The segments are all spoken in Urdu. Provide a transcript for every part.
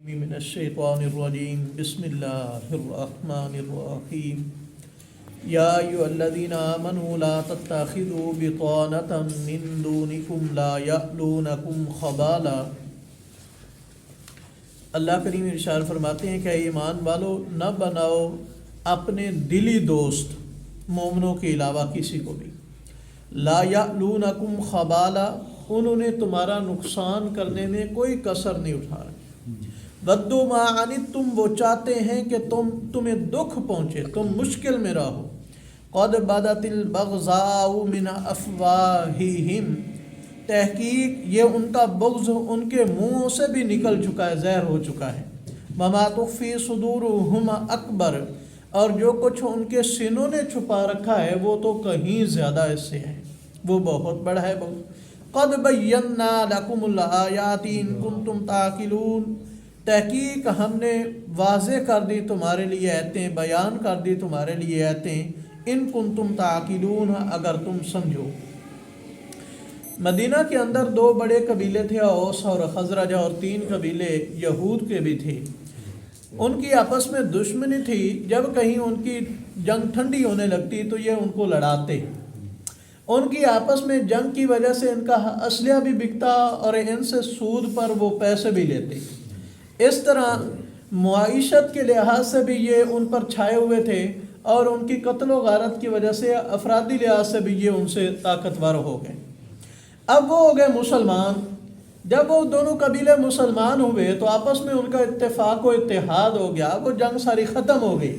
من الشیطان الرجیم بسم اللہ الرحمن الرحیم یا ایھا الذین آمنوا لا تتخذوا بطانة من دونکم لا یألونکم خبالا۔ اللہ کریم ارشاد فرماتے ہیں کہ اے ایمان والو نہ بناؤ اپنے دلی دوست مومنوں کے علاوہ کسی کو بھی، لا یألونکم خبالا، انہوں نے تمہارا نقصان کرنے میں کوئی کسر نہیں اٹھایا۔ ودوا ما عنتم، وہ چاہتے ہیں کہ تمہیں دکھ پہنچے، تم مشکل میں رہو۔ قد بدت البغضاء من افواہہم، تحقیق یہ ان کا بغض ان کے منہوں سے بھی نکل چکا ہے، ظاہر ہو چکا ہے۔ وما تخفی صدورہم اکبر، اور جو کچھ ان کے سینوں نے چھپا رکھا ہے وہ تو کہیں زیادہ اس سے ہے، وہ بہت بڑا ہے۔ قد بینا لکم الآیات ان کنتم تعقلون، تحقیق ہم نے واضح کر دی تمہارے لیے آیتیں، بیان کر دی تمہارے لیے آیتیں، ان کنتم تعقلون، اگر تم سمجھو۔ مدینہ کے اندر دو بڑے قبیلے تھے، اوس اور خزرج، اور تین قبیلے یہود کے بھی تھے۔ ان کی آپس میں دشمنی تھی، جب کہیں ان کی جنگ ٹھنڈی ہونے لگتی تو یہ ان کو لڑاتے۔ ان کی آپس میں جنگ کی وجہ سے ان کا اسلحہ بھی بکتا اور ان سے سود پر وہ پیسے بھی لیتے۔ اس طرح معیشت کے لحاظ سے بھی یہ ان پر چھائے ہوئے تھے، اور ان کی قتل و غارت کی وجہ سے افرادی لحاظ سے بھی یہ ان سے طاقتور ہو گئے۔ اب وہ ہو گئے مسلمان۔ جب وہ دونوں قبیلے مسلمان ہوئے تو آپس میں ان کا اتفاق و اتحاد ہو گیا، وہ جنگ ساری ختم ہو گئی۔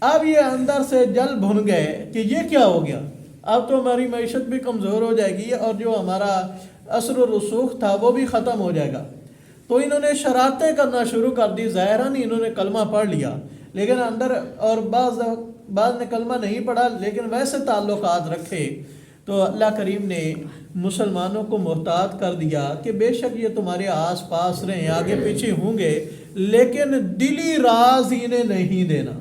اب یہ اندر سے جل بھن گئے کہ یہ کیا ہو گیا، اب تو ہماری معیشت بھی کمزور ہو جائے گی اور جو ہمارا اثر و رسوخ تھا وہ بھی ختم ہو جائے گا۔ تو انہوں نے شرارتیں کرنا شروع کر دی۔ ظاہراً انہوں نے کلمہ پڑھ لیا، لیکن اندر، اور بعض نے کلمہ نہیں پڑھا لیکن ویسے تعلقات رکھے۔ تو اللہ کریم نے مسلمانوں کو محتاط کر دیا کہ بے شک یہ تمہارے آس پاس رہیں، آگے پیچھے ہوں گے، لیکن دلی راز انہیں نہیں دینا،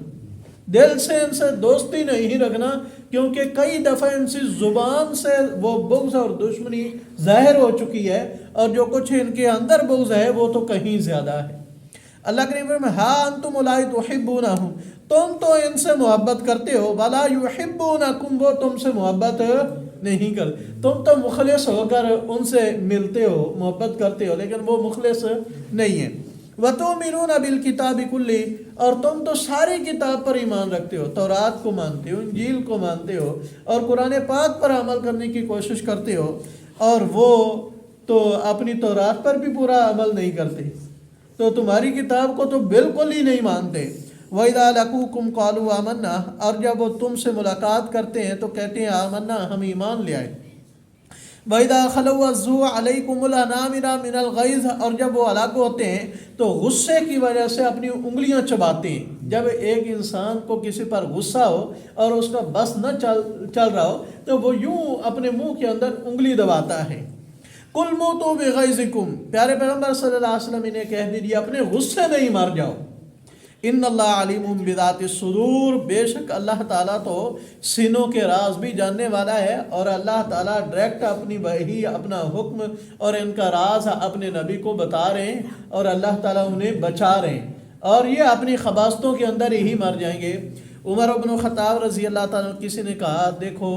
دل سے ان سے دوستی نہیں رکھنا، کیونکہ کئی دفعہ ان سے زبان سے وہ بغض اور دشمنی ظاہر ہو چکی ہے، اور جو کچھ ان کے اندر بغض ہے وہ تو کہیں زیادہ ہے۔ اللہ کریم میں ہاں انتم اولئک تحبونہم، تم تو ان سے محبت کرتے ہو، ولا یحبونکم، وہ تم سے محبت نہیں کرتے۔ تم تو مخلص ہو کر ان سے ملتے ہو، محبت کرتے ہو، لیکن وہ مخلص نہیں ہیں۔ وَتُؤْمِنُونَ بِالْكِتَابِ كُلِّهِ، اور تم تو ساری کتاب پر ایمان رکھتے ہو، تورات کو مانتے ہو، انجیل کو مانتے ہو، اور قرآن پاک پر عمل کرنے کی کوشش کرتے ہو، اور وہ تو اپنی تورات پر بھی پورا عمل نہیں کرتے، تو تمہاری کتاب کو تو بالکل ہی نہیں مانتے۔ وَإِذَا لَقُوكُمْ قَالُوا آمَنَّا، اور جب وہ تم سے ملاقات کرتے ہیں تو کہتے ہیں آمنا، ہم ایمان لے آئے۔ وَإِذَا خَلَوْا عَزُّوا عَلَيْكُمُ الْأَنَامِلَ مِنَ الْغَيْظِ، اور جب وہ الگ ہوتے ہیں تو غصے کی وجہ سے اپنی انگلیاں چباتے ہیں۔ جب ایک انسان کو کسی پر غصہ ہو اور اس کا بس نہ چل رہا ہو تو وہ یوں اپنے منہ کے اندر انگلی دباتا ہے۔ قُلْ مُوتُوا بِغَيْظِكُمْ، پیارے پیغمبر صلی اللہ علیہ وسلم انہیں کہہ دیجیے اپنے غصے میں ہی مر جاؤ۔ ان اللہ علیم بذات الصدور، بے شک اللہ تعالیٰ تو سینوں کے راز بھی جاننے والا ہے، اور اللہ تعالیٰ ڈائریکٹ اپنی وحی، اپنا حکم اور ان کا راز اپنے نبی کو بتا رہے ہیں، اور اللہ تعالیٰ انہیں بچا رہے ہیں، اور یہ اپنی خباستوں کے اندر ہی مر جائیں گے۔ عمر بن خطاب رضی اللہ تعالیٰ کسی نے کہا دیکھو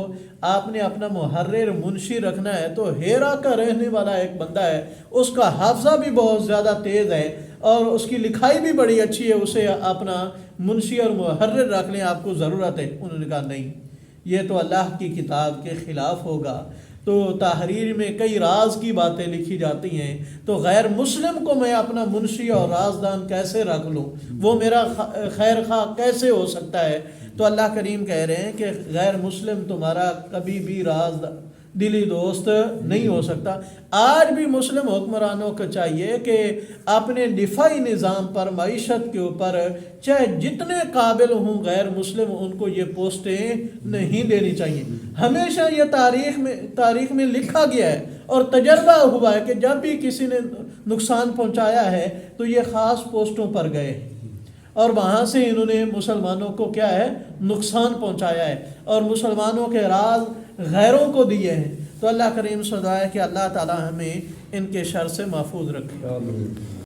آپ نے اپنا محرر منشی رکھنا ہے، تو ہیرا کا رہنے والا ایک بندہ ہے، اس کا حافظہ بھی بہت زیادہ تیز ہے اور اس کی لکھائی بھی بڑی اچھی ہے، اسے اپنا منشی اور محرر رکھ لیں، آپ کو ضرورت ہے۔ انہوں نے کہا نہیں، یہ تو اللہ کی کتاب کے خلاف ہوگا۔ تو تحریر میں کئی راز کی باتیں لکھی جاتی ہیں، تو غیر مسلم کو میں اپنا منشی اور رازدان کیسے رکھ لوں، وہ میرا خیر خواہ کیسے ہو سکتا ہے؟ تو اللہ کریم کہہ رہے ہیں کہ غیر مسلم تمہارا کبھی بھی دلی دوست نہیں ہو سکتا۔ آج بھی مسلم حکمرانوں کو چاہیے کہ اپنے دفاعی نظام پر، معیشت کے اوپر، چاہے جتنے قابل ہوں غیر مسلم، ان کو یہ پوسٹیں نہیں دینی چاہیے۔ ہمیشہ یہ تاریخ میں لکھا گیا ہے اور تجربہ ہوا ہے کہ جب بھی کسی نے نقصان پہنچایا ہے تو یہ خاص پوسٹوں پر گئے اور وہاں سے انہوں نے مسلمانوں کو کیا ہے، نقصان پہنچایا ہے، اور مسلمانوں کے راز غیروں کو دیے ہیں۔ تو اللہ کریم سے دعا ہے کہ اللہ تعالی ہمیں ان کے شر سے محفوظ رکھے۔